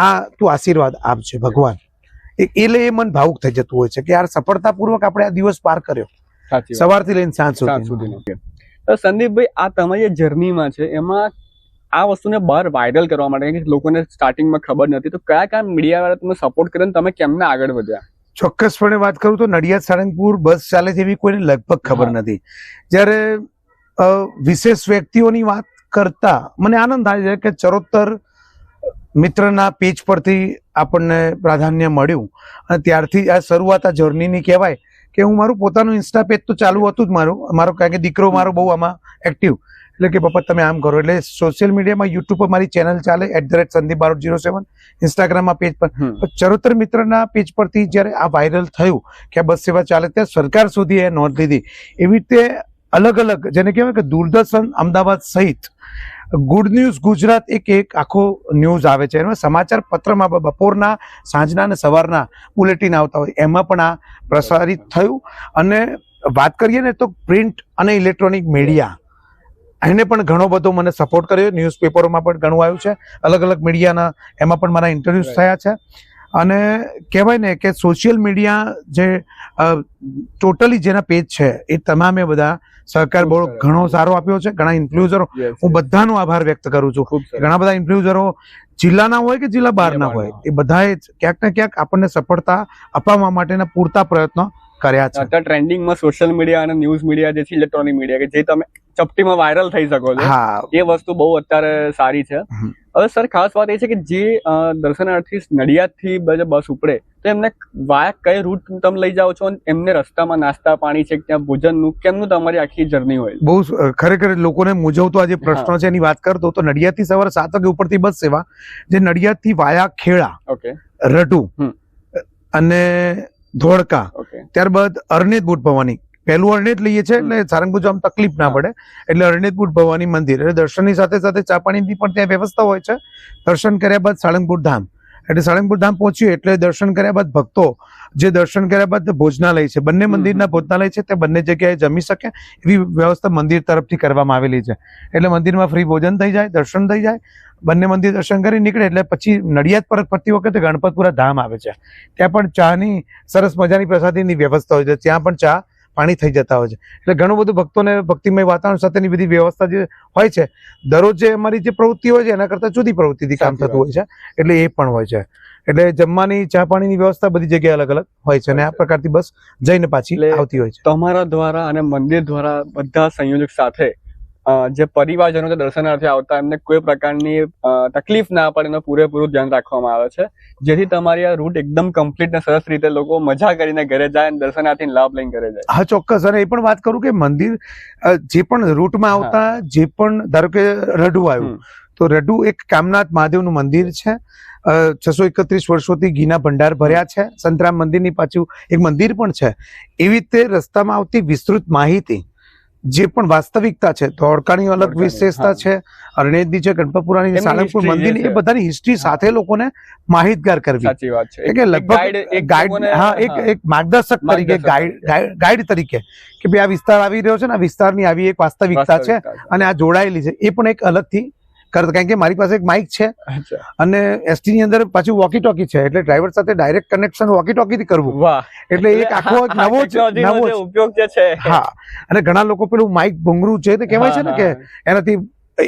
આ તું આશીર્વાદ આપજે ભગવાન. એટલે એ મન ભાવુક થઈ જતું હોય છે કે યાર સફળતાપૂર્વક આપણે આ દિવસ પાર કર્યો, સવારથી લઈને સાંજ સુધી. સંદીપભાઈ, આ તમારી જે જર્નીમાં છે એમાં આ વસ્તુને બહાર વાયરલ કરવા માટે લોકોને સ્ટાર્ટિંગમાં ખબર નથી, તો કયા કયા મીડિયા વાળા તમે સપોર્ટ કરીને તમે કેમને આગળ વધ્યા? ચોક્કસપણે વાત કરું તો નડિયાદ સારંગપુર બસ ચાલે છે એવી કોઈને લગભગ ખબર નથી. જ્યારે વિશેષ વ્યક્તિઓની વાત કરતા મને આનંદ થાય છે કે ચરોતર મિત્રના પેજ પરથી આપણને પ્રાધાન્ય મળ્યું અને ત્યારથી આ શરૂઆત આ જર્નીની કહેવાય કે હું મારું પોતાનું ઇન્સ્ટા પેજ તો ચાલુ હતું જ મારો કારણ કે દીકરો મારો બહુ આમાં એક્ટિવ, એટલે કે પપ્પા તમે આમ કરો, એટલે સોશિયલ મીડિયામાં યુટ્યુબ પર મારી ચેનલ ચાલે @SandeepBarot07, ઇન્સ્ટાગ્રામમાં પેજ પર. ચરોતર મિત્રના પેજ પરથી જયારે આ વાયરલ થયું કે આ બસ સેવા ચાલે ત્યાં સરકાર સુધી એ નોંધ લીધી. એવી રીતે અલગ અલગ જેને કહેવાય કે દૂરદર્શન અમદાવાદ સહિત ગુડ ન્યૂઝ ગુજરાત એક આખો ન્યૂઝ આવે છે, એમાં સમાચાર પત્રમાં બપોરના, સાંજના અને સવારના બુલેટિન આવતા હોય એમાં પણ આ પ્રસારિત થયું. અને વાત કરીએ ને તો પ્રિન્ટ અને ઇલેક્ટ્રોનિક મીડિયા એને પણ ઘણો બધો મને સપોર્ટ કર્યો. ન્યૂઝપેપરોમાં પણ ઘણું આવ્યું છે, અલગ અલગ મીડિયાના એમાં પણ મારા ઇન્ટરવ્યુઝ થયા છે. અને કહેવાય ને કે સોશિયલ મીડિયા જે ટોટલી જેના પેજ છે એ તમામે બધા સહકાર બહુ ઘણો સારો આપ્યો છે. ઘણા ઇન્ફ્લુએન્સરો, હું બધાનો આભાર વ્યક્ત કરું છું. ઘણા બધા ઇન્ફ્લુએન્સરો જિલ્લાના હોય કે જિલ્લા બહારના હોય, એ બધાએ ક્યાંક ને ક્યાંક આપણને સફળતા અપાવવા માટેના પૂરતા પ્રયત્નો કર્યા છે. અત્યારે ટ્રેન્ડિંગમાં સોશિયલ મીડિયા અને ન્યૂઝ મીડિયા જે છે, ઇલેક્ટ્રોનિક મીડિયા, કે જે તમે ચપટીમાં વાયરલ થઈ શકો છો, એ વસ્તુ બહુ અત્યારે સારી છે. હવે સર, ખાસ વાત એ છે કે જે દર્શનાર્થી નડિયાદથી બસ ઉપડે તો એમને વાયા કઈ રૂટ તમે લઈ જાઓ છો, એમને રસ્તામાં નાસ્તા પાણી છે, ત્યાં ભોજનનું કેમનું તમારી આખી જર્ની હોય? બહુ ખરેખર લોકોને મૂંઝવતો આ જે પ્રશ્ન છે એની વાત કરતો તો નડિયાદથી સવારે 7 વાગે ઉપડતી બસ સેવા જે નડિયાદથી વાયા ખેડા, રઢુ અને ધોળકા, ત્યારબાદ અરણેજ બુટ ભવાની, પહેલું અરણેજ લઈએ છીએ એટલે સારંગપુર જવામાં તકલીફ ના પડે, એટલે અરણેજ બુટ ભવાની મંદિર, એટલે દર્શનની સાથે સાથે ચા પાણીની પણ ત્યાં વ્યવસ્થા હોય છે. દર્શન કર્યા બાદ સાળંગપુર ધામ, એટલે સાળંગપુર ધામ પહોંચ્યું એટલે દર્શન કર્યા બાદ ભક્તો જે દર્શન કર્યા બાદ ભોજનાલય છે, બંને મંદિરના ભોજનાલય છે, તે બંને જગ્યાએ જમી શકે એવી વ્યવસ્થા મંદિર તરફથી કરવામાં આવેલી છે. એટલે મંદિરમાં ફ્રી ભોજન થઈ જાય, દર્શન થઈ જાય, બંને મંદિર દર્શન કરી નીકળે એટલે પછી નડિયાદ પરત ફરતી વખતે ગણપતપુરા ધામ આવે છે. ત્યાં પણ ચાની સરસ મજાની પ્રસાદીની વ્યવસ્થા હોય છે, ત્યાં પણ ચા પાણી થઈ જતા હોય છે. એટલે ઘણું બધું ભક્તોને ભક્તિમય વાતાવરણ સાથેની બધી વ્યવસ્થા જે હોય છે, દરરોજ જે અમારી જે પ્રવૃત્તિ હોય છે એના કરતા જુદી પ્રવૃત્તિથી કામ થતું હોય છે, એટલે એ પણ હોય છે. એટલે જમવાની, ચા પાણીની વ્યવસ્થા બધી જગ્યાએ અલગ અલગ હોય છે અને આ પ્રકારથી બસ જઈને પાછી આવતી હોય છે. તમારા દ્વારા અને મંદિર દ્વારા બધા સંયોજક સાથે જે પરિવારજનો જે દર્શનાર્થી આવતા એમને કોઈ પ્રકારની તકલીફ ના પડે એનું પૂરેપૂરું ધ્યાન રાખવામાં આવે છે, જેથી તમારી આ રૂટ એકદમ કમ્પ્લીટ ને સરસ રીતે લોકો મજા કરીને ઘરે જાય અને દર્શનાર્થીને લાભ લઈને ઘરે જાય. હા, ચોક્કસ. અને એ પણ વાત કરું કે મંદિર જે પણ રૂટમાં આવતા, જે પણ ધારો કે રઢુ આવ્યું તો રઢુ એક કામનાથ મહાદેવનું મંદિર છે. 631 વર્ષોથી ઘીના ભંડાર ભર્યા છે. સંતરામ મંદિરની પાછું એક મંદિર પણ છે. એવી રીતે રસ્તામાં આવતી વિસ્તૃત માહિતી, જે પણ વાસ્તવિકતા છે, ધોળકાની અલગ વિશેષતા છે, અરણેજની છે, ગણપતપુરાની, સાળંગપુર મંદિરની, એ બધાની હિસ્ટ્રી સાથે લોકોને માહિતગાર કરવી. સાચી વાત છે કે લગભગ ગાઈડ, હા, એક માર્ગદર્શક તરીકે, ગાઈડ તરીકે કે ભાઈ આ વિસ્તાર આવી રહ્યો છે ને, આ વિસ્તારની આવી એક વાસ્તવિકતા છે અને આ જોડાયેલી છે, એ પણ એક અલગથી કરતા. કારણ કે મારી પાસે એક માઇક છે અને એસટી ની અંદર પાછું વોકી ટોકી છે, એટલે ડ્રાઈવર સાથે ડાયરેક્ટ કનેક્શન વોકી ટોકી થી કરવું, એટલે એક આખો નવો ઉપયોગ જે છે. હા, અને ઘણા લોકો પેલું માઇક ભૂંગરું છે તે કહેવાય છે ને કે એનાથી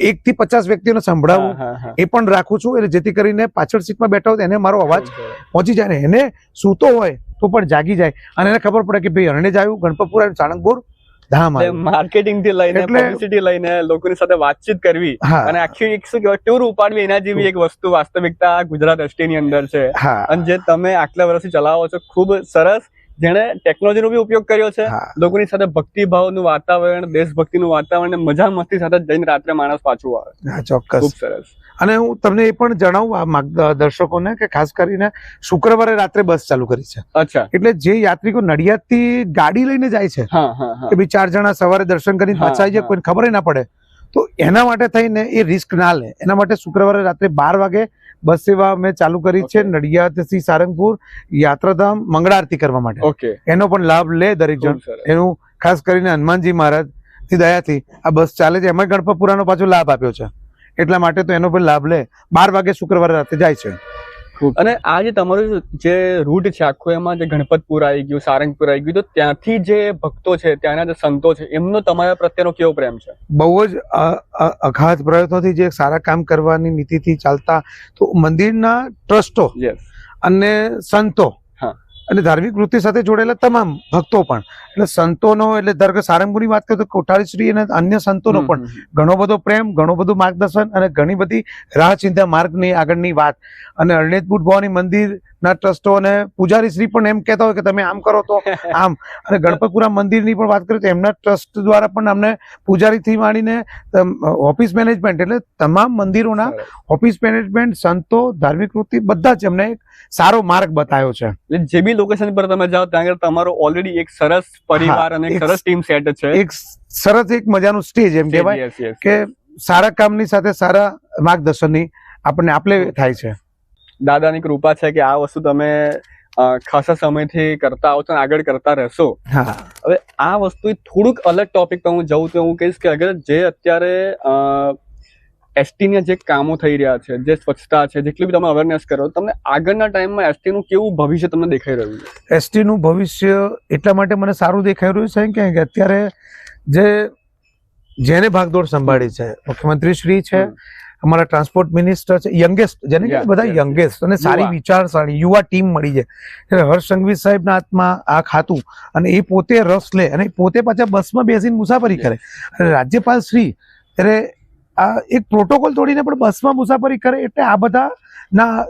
1 થી 50 વ્યક્તિઓને સંભળાવવું, એ પણ રાખું છું, એટલે જેથી કરીને પાછળ સીટમાં બેઠા હોય એને મારો અવાજ પહોંચી જાય, ને એને સૂતો હોય તો પણ જાગી જાય અને એને ખબર પડે કે ભાઈ અરણેજ આવ્યું, ગણપતપુર આવ્યું, સાળંગપુર ધામ આવ્યું. માર્કેટિંગ થી લઈને પબ્લિસિટી લઈને લોકોની સાથે વાતચીત કરવી અને આખી એક શું કહેવાય ટૂર ઉપાડવી, એના જેવી એક વસ્તુ વાસ્તવિકતા ગુજરાત એસટી ની અંદર છે. અને જે તમે આટલા વર્ષથી ચલાવો છો, ખૂબ સરસ, જેને ટેકનોલોજીનો બી ઉપયોગ કર્યો છે, લોકોની સાથે ભક્તિભાવનું વાતાવરણ, દેશભક્તિનું વાતાવરણ, મજા મસ્તી સાથે જઈને રાત્રે માણસ પાછું આવે. ચોક્કસ, ખૂબ સરસ. અને હું તમને એ પણ જણાવું આ દર્શકોને કે ખાસ કરીને શુક્રવારે રાત્રે બસ ચાલુ કરી છે. અચ્છા. એટલે જે યાત્રિકો નડિયાદથી ગાડી લઈને જાય છે કે ભાઈ 4 જણા સવારે દર્શન કરીને પાછા આવી જાય, કોઈને ખબર ના પડે, તો એના માટે થઈને એ રિસ્ક ના લે, એના માટે શુક્રવારે રાત્રે 12 વાગે બસ સેવા અમે ચાલુ કરી છે. નડિયાદથી સારંગપુર યાત્રાધામ મંગળા આરતી કરવા માટે, એનો પણ લાભ લે દરેક જણ. એનું ખાસ કરીને હનુમાનજી મહારાજ થી દયાથી આ બસ ચાલે છે, એમાં ગણપતપુરાનો પાછો લાભ આપ્યો છે, એટલા માટે તો એનો પણ લાભ લે. 12 વાગે શુક્રવારે રાતે જાય છે. અને આ જે તમારું જે રૂટ છે આખો, એમાં જે ગણપતપુર આવી ગયું, સારંગપુર આવી ગયું, તો ત્યાંથી જે ભક્તો છે, ત્યાંના જે સંતો છે, એમનો તમારા પ્રત્યેનો કેવો પ્રેમ છે? બહુ જ અઘાત પ્રયત્નોથી જે સારા કામ કરવાની નીતિથી ચાલતા, તો મંદિરના ટ્રસ્ટો અને સંતો અને ધાર્મિક વૃત્તિ સાથે જોડાયેલા તમામ ભક્તો પણ, એટલે સંતોનો, એટલે ધારો કે સારંગપુરની વાત કરીએ તો કોઠારીશ્રી અને અન્ય સંતોનો પણ ઘણો બધો પ્રેમ, ઘણો બધું માર્ગદર્શન અને ઘણી બધી રાહ ચિંતા માર્ગની આગળની વાત. અને અરણેજ બુટ ભવાની મંદિરના ટ્રસ્ટો અને પૂજારી શ્રી પણ એમ કહેતા હોય કે તમે આમ કરો તો આમ. અને ગણપતપુરા મંદિરની પણ વાત કરીએ તો એમના ટ્રસ્ટ દ્વારા પણ અમને પૂજારીથી માંડીને ઓફિસ મેનેજમેન્ટ, એટલે તમામ મંદિરોના ઓફિસ મેનેજમેન્ટ, સંતો, ધાર્મિક વૃત્તિ બધા જ અમને એક સારો માર્ગ બતાવ્યો છે. જે બી લોકેશન પર તમે જાઓ ત્યાં આગળ તમારો ઓલરેડી એક સરસ પરિવાર અને એક સરસ ટીમ સેટ છે, એક સરસ એક મજાનું સ્ટેજ, એમ કહેવાય કે સારા કામની સાથે સારા માર્ગદર્શનની આપણને આપલે થાય છે. દાદાની કૃપા છે કે આ વસ્તુ તમે ખાસા સમયથી કરતા આવો છો, આગળ કરતા રહેશો. હવે આ વસ્તુ થોડુંક અલગ ટોપિક પર હું જઉં તો હું કહીશ કે અગર જે અત્યારે એસટી ના જે કામો થઈ રહ્યા છે, જે સ્વચ્છતા છે, જેટલી બી તમે અવેરનેસ કરો, તમને આગળના ટાઈમમાં એસટી નું કેવું ભવિષ્ય તમને દેખાઈ રહ્યું છે? એસટી નું ભવિષ્ય એટલા માટે મને સારું દેખાઈ રહ્યું છે કે અત્યારે જેને ભાગદોડ સંભાળી છે, મુખ્યમંત્રી શ્રી છે, અમારા ટ્રાન્સપોર્ટ મિનિસ્ટર છે, યંગેસ્ટ જેને કે બધા યંગેસ્ટ અને સારી વિચારસરણી યુવા ટીમ મળી છે. એટલે હર્ષ સંઘવી સાહેબના હાથમાં આ ખાતું અને એ પોતે રસ લે અને પોતે પાછા બસમાં બેસીને મુસાફરી કરે. અને રાજ્યપાલ શ્રી ત્યારે આ એક પ્રોટોકોલ તોડીને પણ બસમાં મુસાફરી કરે. એટલે આ બધા ના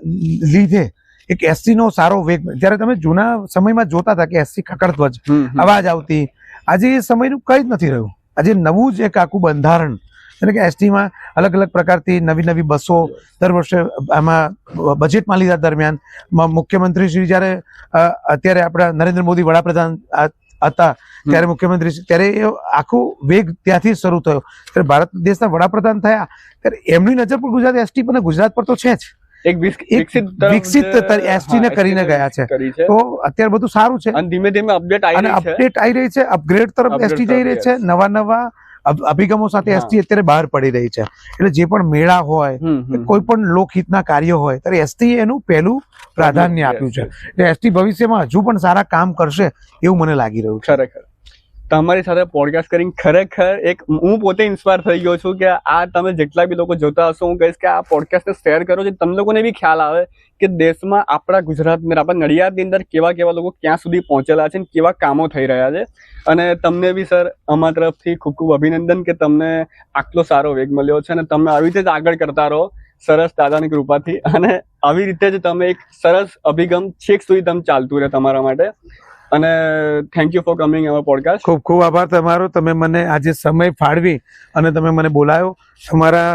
લીધે એક એસટી નો સારો વેગ. જ્યારે તમે જૂના સમયમાં જોતા હતા કે એસટી ખકડધ્વજ અવાજ આવતી, આજે એ સમયનું કઈ જ નથી રહ્યું. આજે નવું જ એક આખું બંધારણ, એટલે કે એસટીમાં અલગ અલગ પ્રકારથી નવી બસો દર વર્ષે આમાં બજેટમાં લીધા દરમિયાન મુખ્યમંત્રી શ્રી જ્યારે અત્યારે આપણા નરેન્દ્ર મોદી વડાપ્રધાન હતા ત્યારે મુખ્યમંત્રી ત્યારે એ આખું વેગ ત્યાંથી શરૂ થયો. ત્યારે ભારત દેશના વડાપ્રધાન થયા ત્યારે એમની નજર પર ગુજરાત એસટી પર ગુજરાત પર તો છે જ એક વિકસિત એસટી ને કરીને ગયા છે. તો અત્યારે બધું સારું છે અને ધીમે ધીમે અપડેટ આવી રહી છે, અપગ્રેડ તરફ એસટી જઈ રહી છે. નવા અભિગમો સાથે એસટી અત્યારે બહાર પડી રહી છે. એટલે જે પણ મેળા હોય, કોઈ પણ લોકહિતના કાર્ય હોય, ત્યારે એસટી એનું પહેલું પ્રાધાન્ય આપ્યું છે. એટલે એસટી ભવિષ્યમાં હજુ પણ સારા કામ કરશે એવું મને લાગી રહ્યું છે. ખરેખર તમારી સાથે પોડકાસ્ટ કરીને ખરેખર હું પોતે ઇન્સ્પાયર થઈ ગયો છું કે આ તમે જેટલા બી લોકો જોતા હશો, હું કહીશ કે આ પોડકાસ્ટને શેર કરો, જે તમને લોકોને બી ખ્યાલ આવે કે દેશમાં આપણા ગુજરાતની આપણા નડિયાદની અંદર કેવા લોકો ક્યાં સુધી પહોંચેલા છે, કેવા કામો થઈ રહ્યા છે. અને તમને બી સર અમારા તરફથી ખૂબ ખૂબ અભિનંદન કે તમને આટલો સારો વેગ મળ્યો છે અને તમે આવી રીતે જ આગળ કરતા રહો, સરસ દાદાની કૃપાથી. અને આવી રીતે જ તમે એક સરસ અભિગમ છેક સુધી તમે ચાલતું રહે તમારા માટે. અને thank you for coming our podcast. ખૂબ ખૂબ આભાર તમારો. તમે મને આજે સમય ફાળવી અને તમે મને બોલાયો. તમારા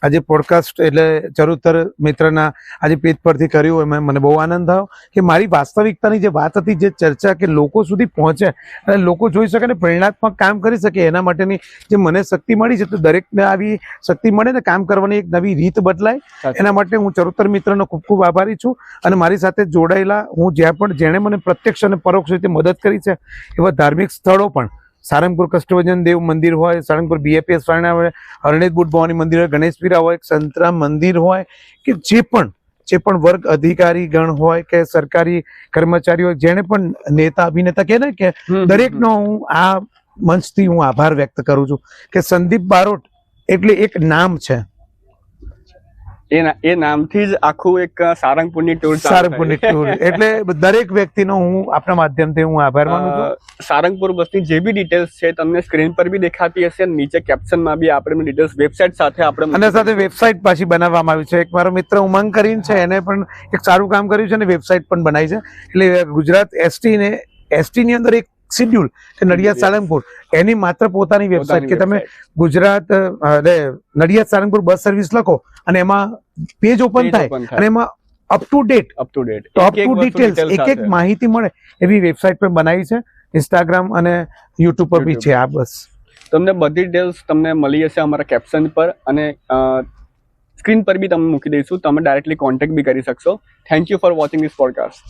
આજે પોડકાસ્ટ એટલે ચરોતર મિત્રના આજે પેજ પરથી કર્યું એમાં મને બહુ આનંદ થયો કે મારી વાસ્તવિકતાની જે વાત હતી, જે ચર્ચા કે લોકો સુધી પહોંચે અને લોકો જોઈ શકે ને પ્રેરણાત્મક કામ કરી શકે, એના માટેની જે મને શક્તિ મળી છે, તો દરેકને આવી શક્તિ મળે ને કામ કરવાની એક નવી રીત બદલાય, એના માટે હું ચરોતર મિત્રનો ખૂબ ખૂબ આભારી છું. અને મારી સાથે જોડાયેલા હું જ્યાં પણ જેણે મને પ્રત્યક્ષ અને પરોક્ષ રીતે મદદ કરી છે એવા ધાર્મિક સ્થળો પણ, સારંગપુર કષ્ટભંજન દેવ મંદિર હોય, સારંગપુર બીએપીએસ વાળા હોય, હરણેજ બુટ ભવાની મંદિર હોય, ગણેશપીરા હોય, સંતરામ મંદિર હોય, કે જે પણ વર્ગ અધિકારી ગણ હોય કે સરકારી કર્મચારી હોય, જેને પણ નેતા અભિનેતા કે ને કે દરેકનો હું આ મંચથી હું આભાર વ્યક્ત કરું છું કે સંદીપ બારોટ એટલે એક નામ છે. એ નામથી જ આખું એક સારંગપુરની ટૂર એટલે દરેક વ્યક્તિનો હું આપણા માધ્યમથી હું આભાર માનું છું. સારંગપુર બસની જે બી ડિટેલ્સ છે તમને સ્ક્રીન પર બી દેખાતી હશે, નીચે કેપ્શનમાં બી આપણે ડિટેલ્સ વેબસાઇટ સાથે આપણે અને સાથે વેબસાઇટ પાછી બનાવવામાં આવી છે. એક મારો મિત્ર ઉમંગ કરીને છે, એને પણ એક સારું કામ કર્યું છે અને વેબસાઇટ પણ બનાવી છે. એટલે ગુજરાત એસટી ની અંદર એક શિડ્યુલ કે નડિયાદ સાળંગપુર એની માત્ર પોતાની વેબસાઇટ કે તમે ગુજરાત નડિયાદ સાળંગપુર બસ સર્વિસ લખો અને એમાં પેજ ઓપન થાય અને એમાં અપ ટુ ડેટ ડિટેલ્સ એક માહિતી મળે એવી વેબસાઇટ પણ બનાવી છે. ઇન્સ્ટાગ્રામ અને યુટ્યુબ પર બી છે. આ બસ તમને બધી ડિટેલ્સ તમને મળી હશે અમારા કેપ્શન પર અને સ્ક્રીન પર બી તમે મૂકી દઈશું. તમે ડાયરેક્ટલી કોન્ટેક્ટ બી કરી શકશો. Thank you for watching this podcast.